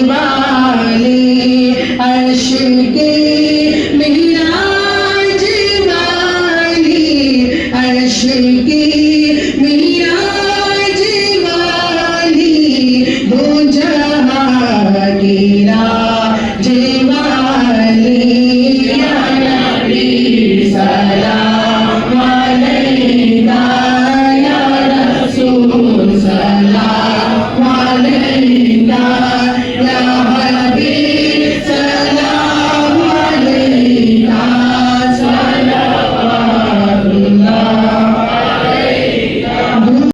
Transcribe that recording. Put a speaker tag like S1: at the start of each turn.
S1: वाले अर्श के मिराज वाली अर्श की मिराज वाली दो जहां की